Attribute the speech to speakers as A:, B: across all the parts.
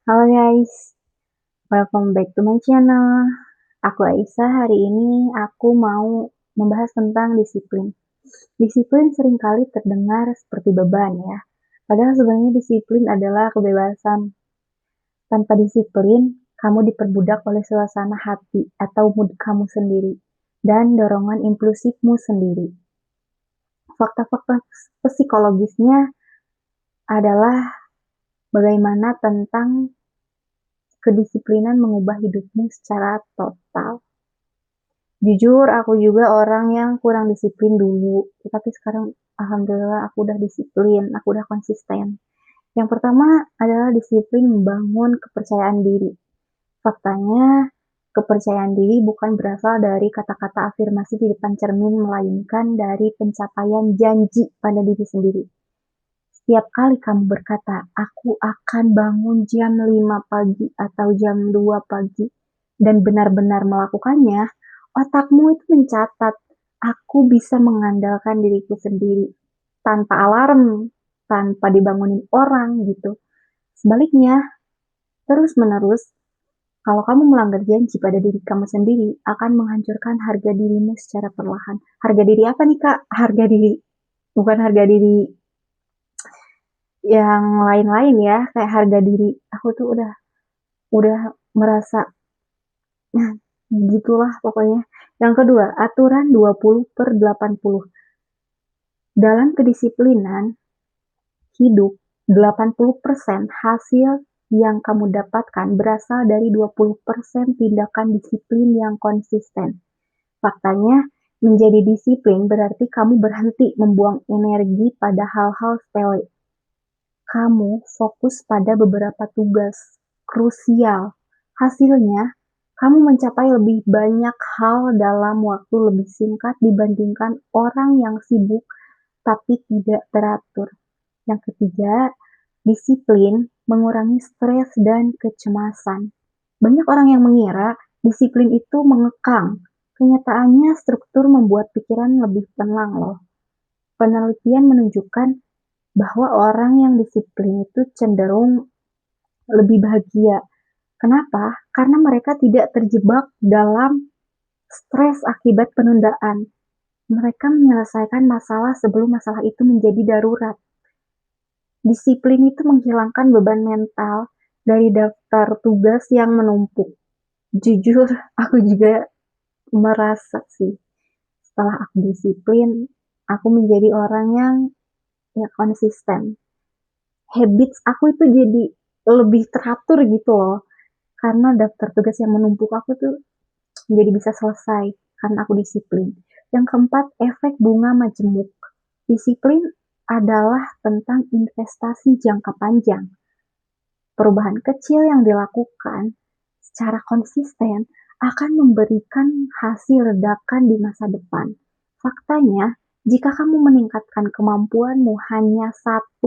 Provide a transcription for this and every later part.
A: Halo guys, welcome back to my channel. Aku Aisyah, hari ini aku mau membahas tentang disiplin. Disiplin seringkali terdengar seperti beban ya. Padahal sebenarnya disiplin adalah kebebasan. Tanpa disiplin, kamu diperbudak oleh suasana hati atau mood kamu sendiri dan dorongan impulsifmu sendiri. Fakta-fakta psikologisnya adalah bagaimana tentang kedisiplinan mengubah hidupmu secara total. Jujur, aku juga orang yang kurang disiplin dulu, tetapi sekarang alhamdulillah aku udah disiplin, aku udah konsisten. Yang pertama adalah disiplin membangun kepercayaan diri. Faktanya, kepercayaan diri bukan berasal dari kata-kata afirmasi di depan cermin, melainkan dari pencapaian janji pada diri sendiri. Setiap kali kamu berkata, aku akan bangun jam 5 pagi atau jam 2 pagi, dan benar-benar melakukannya, otakmu itu mencatat, aku bisa mengandalkan diriku sendiri, tanpa alarm, tanpa dibangunin orang gitu. Sebaliknya, terus-menerus, kalau kamu melanggar janji pada diri kamu sendiri, akan menghancurkan harga dirimu secara perlahan. Harga diri apa nih kak? Harga diri, bukan harga diri yang lain-lain ya, kayak harga diri aku tuh udah merasa nah, gitulah pokoknya. Yang kedua, aturan 20/80. Dalam kedisiplinan hidup, 80% hasil yang kamu dapatkan berasal dari 20% tindakan disiplin yang konsisten. Faktanya, menjadi disiplin berarti kamu berhenti membuang energi pada hal-hal sepele. Kamu fokus pada beberapa tugas krusial. Hasilnya, kamu mencapai lebih banyak hal dalam waktu lebih singkat dibandingkan orang yang sibuk tapi tidak teratur. Yang ketiga, disiplin mengurangi stres dan kecemasan. Banyak orang yang mengira disiplin itu mengekang. Kenyataannya struktur membuat pikiran lebih tenang loh. Penelitian menunjukkan bahwa orang yang disiplin itu cenderung lebih bahagia. Kenapa? Karena mereka tidak terjebak dalam stres akibat penundaan. Mereka menyelesaikan masalah sebelum masalah itu menjadi darurat. Disiplin itu menghilangkan beban mental dari daftar tugas yang menumpuk. Jujur, aku juga merasa sih, setelah aku disiplin, aku menjadi orang yang ya konsisten. Habits aku itu jadi lebih teratur gitu loh. Karena daftar tugas yang menumpuk aku tuh jadi bisa selesai karena aku disiplin. Yang keempat, efek bunga majemuk. Disiplin adalah tentang investasi jangka panjang. Perubahan kecil yang dilakukan secara konsisten akan memberikan hasil ledakan di masa depan. Faktanya, jika kamu meningkatkan kemampuanmu hanya 1%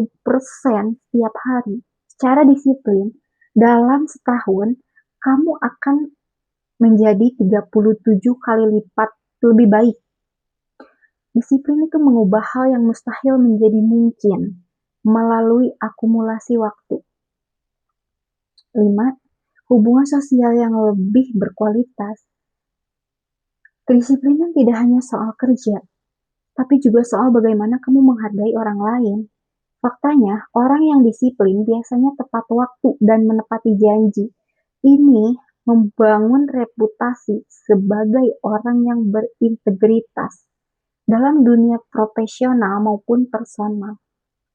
A: setiap hari secara disiplin, dalam setahun kamu akan menjadi 37 kali lipat lebih baik. Disiplin itu mengubah hal yang mustahil menjadi mungkin melalui akumulasi waktu. 5. Hubungan sosial yang lebih berkualitas. Kedisiplinan tidak hanya soal kerja, tapi juga soal bagaimana kamu menghargai orang lain. Faktanya, orang yang disiplin biasanya tepat waktu dan menepati janji. Ini membangun reputasi sebagai orang yang berintegritas dalam dunia profesional maupun personal.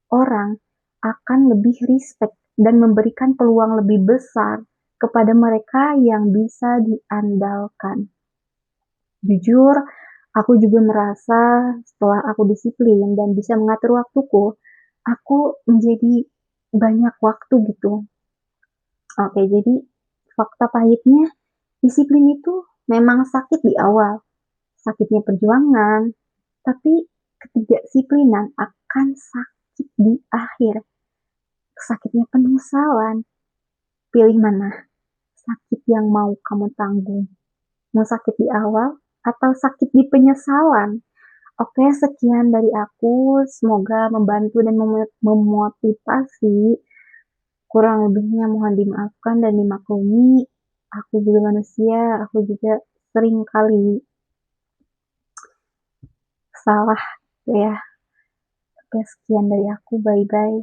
A: Orang akan lebih respect dan memberikan peluang lebih besar kepada mereka yang bisa diandalkan. Jujur, aku juga merasa setelah aku disiplin dan bisa mengatur waktuku, aku menjadi banyak waktu gitu. Oke, jadi fakta pahitnya, disiplin itu memang sakit di awal, sakitnya perjuangan, tapi ketidakdisiplinan akan sakit di akhir, sakitnya penyesalan. Pilih mana? Sakit yang mau kamu tanggung. Mau sakit di awal atau sakit di penyesalan? Oke, sekian dari aku. Semoga membantu dan memotivasi Kurang lebihnya mohon dimaafkan dan dimaklumi. Aku juga manusia, aku juga sering kali salah gitu ya. Oke, sekian dari aku, bye-bye.